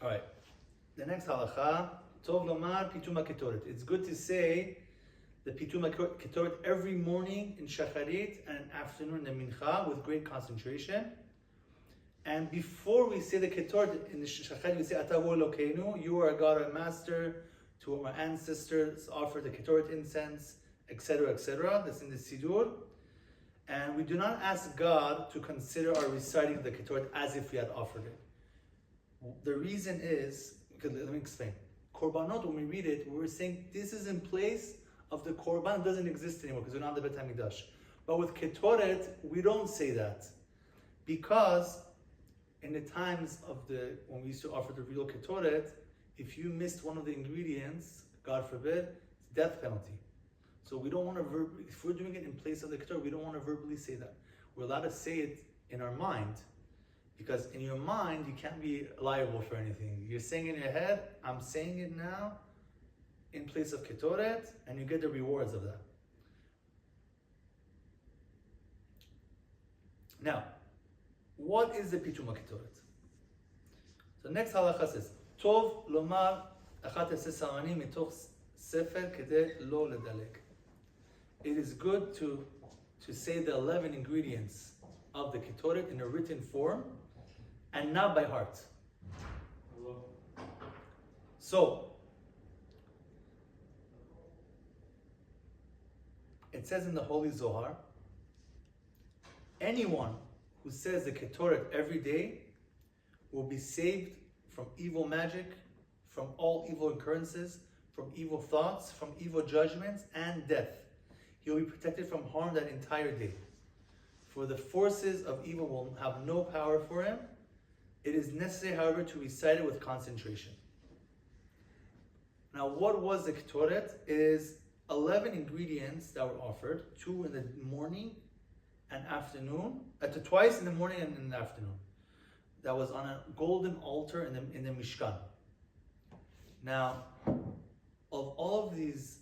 All right. The next halacha, tov lomar pitum haketoret. It's good to say the pitum haketoret every morning in shacharit and afternoon in mincha with great concentration. And before we say the ketoret in the shacharit, we say Atahu Elokeinu, you are God, our master. To our ancestors, offer the ketoret incense, etc., etc. That's in the Sidur. And we do not ask God to consider our reciting the ketoret as if we had offered it. The reason is, because let me explain. Korbanot, when we read it, we're saying this is in place of the korban. It doesn't exist anymore because we're not the Bet HaMikdash. But with ketoret, we don't say that. Because in the times of when we used to offer the real ketoret, if you missed one of the ingredients, God forbid, it's death penalty. So we don't want to if we're doing it in place of the ketoret, we don't want to verbally say that. We're allowed to say it in our mind, because in your mind, you can't be liable for anything. You're saying in your head, I'm saying it now in place of ketoret, and you get the rewards of that. Now, what is the pitum haketoret? So next halacha says, Tov lomar 11 סימנים מתוך ספר כדי לא לדלג. It is good to say the 11 ingredients of the ketoret in a written form and not by heart. So, it says in the Holy Zohar, anyone who says the ketoret every day will be saved from evil magic, from all evil occurrences, from evil thoughts, from evil judgments, and death. He will be protected from harm that entire day. For the forces of evil will have no power for him. It is necessary, however, to recite it with concentration. Now, what was the ketoret? It is 11 ingredients that were offered, 2 in the morning and afternoon, twice in the morning and in the afternoon. That was on a golden altar in the Mishkan. Now, of all of these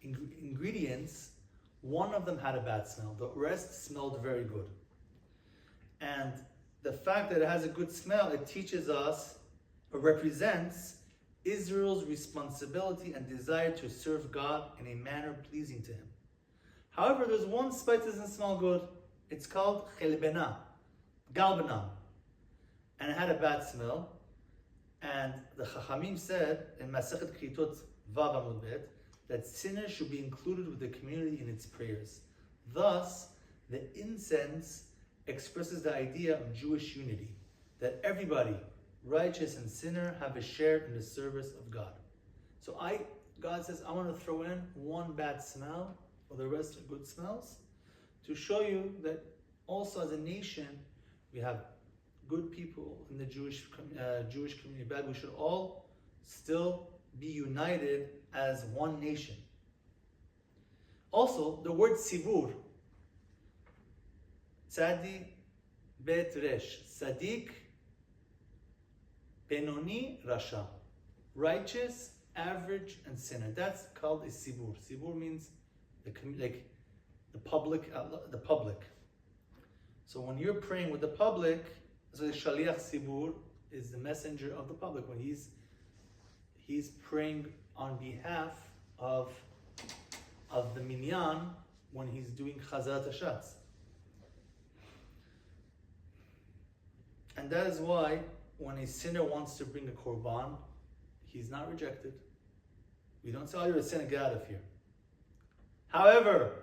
ingredients, one of them had a bad smell. The rest smelled very good. And the fact that it has a good smell, it teaches us, or represents Israel's responsibility and desire to serve God in a manner pleasing to Him. However, there's one spice that doesn't smell good. It's called chelbena, galbanam. And it had a bad smell. And the Chachamim said in Masechet Kritot Vav Amud Bet that sinners should be included with the community in its prayers. Thus, the incense expresses the idea of Jewish unity, that everybody, righteous and sinner, have a share in the service of God. So God says, I want to throw in one bad smell, or the rest are good smells, to show you that also as a nation, we have good people in the Jewish community. But we should all still be united as one nation. Also, the word sibur, tzadi bet resh, sadik, benoni, rasha, righteous, average, and sinner. That's called a sibur. Sibur means the public. So when you're praying with the public, so the shaliach sibur is the messenger of the public. When he's praying on behalf of the minyan when he's doing chazarat hashatz. And that is why when a sinner wants to bring a korban, he's not rejected. We don't say, oh, you're a sinner, get out of here. However,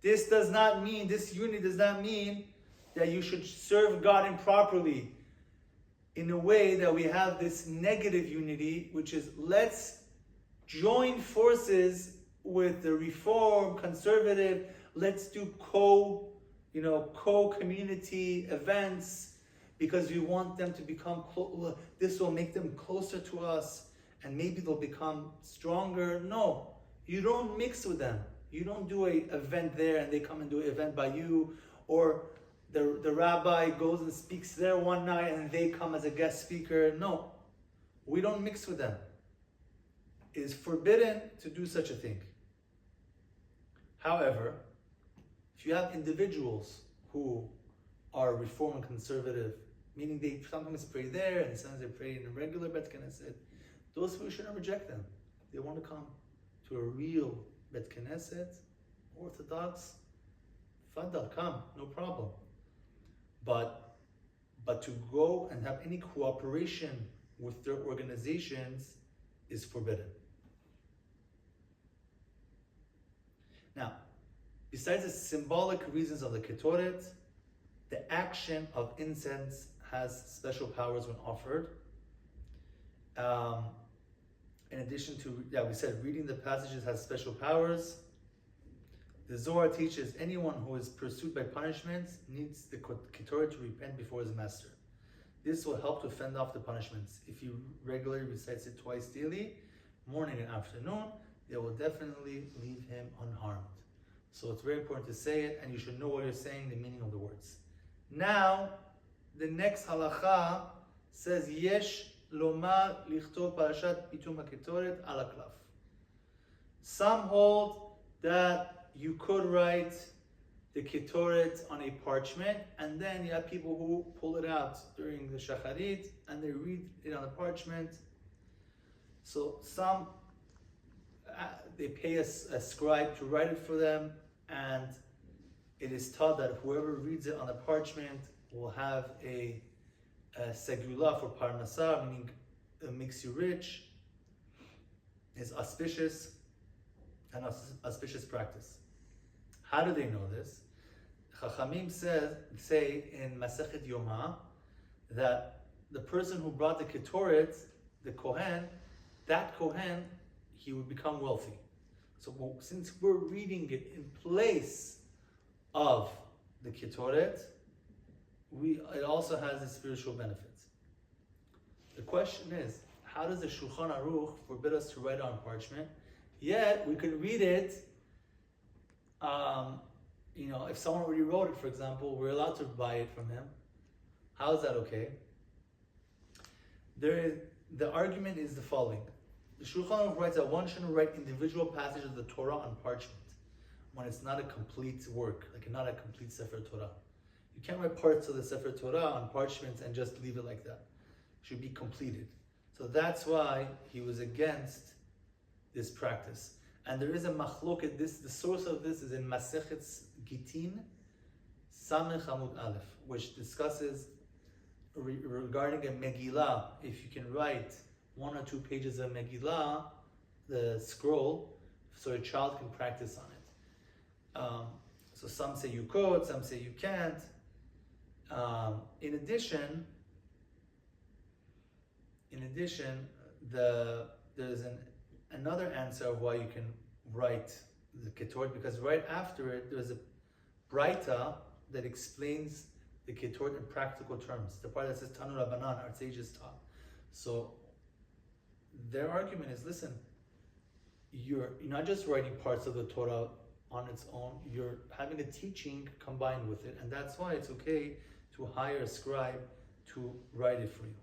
this unity does not mean that you should serve God improperly in a way that we have this negative unity, which is let's join forces with the reform, conservative, let's do co-community events because we want them to become this will make them closer to us and maybe they'll become stronger. No, you don't mix with them. You don't do an event there and they come and do an event by you, or the rabbi goes and speaks there one night and they come as a guest speaker. No, we don't mix with them. It is forbidden to do such a thing. However, if you have individuals who are reform and conservative, meaning they sometimes pray there and sometimes they pray in a regular Bet Knesset, those people shouldn't reject them. They want to come to a real Bet Knesset, Orthodox, Fadal, come, no problem. But to go and have any cooperation with their organizations is forbidden. Now, besides the symbolic reasons of the Ketoret, the action of incense has special powers when offered. In addition to, we said reading the passages has special powers. The Zohar teaches anyone who is pursued by punishments needs the Ketoret to repent before his master. This will help to fend off the punishments. If he regularly recites it twice daily, morning and afternoon, they will definitely leave him unharmed. So it's very important to say it, and you should know what you're saying, the meaning of the words. Now, the next halacha says, Yesh lomar lichtov parashat pitum haketoret ala klaf. Some hold that you could write the ketoret on a parchment, and then you have people who pull it out during the shacharit, and they read it on a parchment. So some, they pay a scribe to write it for them, and it is taught that whoever reads it on a parchment will have a segula for parnasah, meaning it makes you rich, is auspicious, and auspicious practice. How do they know this? Chachamim say in Masechet Yoma that the person who brought the ketoret, the Kohen, that Kohen, he would become wealthy. So since we're reading it in place of the ketoret, it also has a spiritual benefit. The question is, how does the Shulchan Aruch forbid us to write on parchment? Yet we could read it. If someone already wrote it, for example, we're allowed to buy it from him. How is that okay? The argument is the following. The Shulchan Aruch writes that one shouldn't write individual passages of the Torah on parchment when it's not a complete work, like not a complete Sefer Torah. You can't write parts of the Sefer Torah on parchment and just leave it like that. It should be completed. So that's why he was against this practice. And there is a machloket. The source of this is in Masechet Gitin, Samech Amud Aleph, which discusses regarding a Megillah. If you can write 1 or 2 pages of Megillah, the scroll, so a child can practice on it. So some say you could, some say you can't. In addition, there's another answer of why you can write the ketoret, because right after it there's a braita that explains the ketoret in practical terms. The part that says Tanu Rabbanan, our sages taught. So their argument is, listen, you're not just writing parts of the Torah on its own, you're having a teaching combined with it, and that's why it's okay to hire a scribe to write it for you.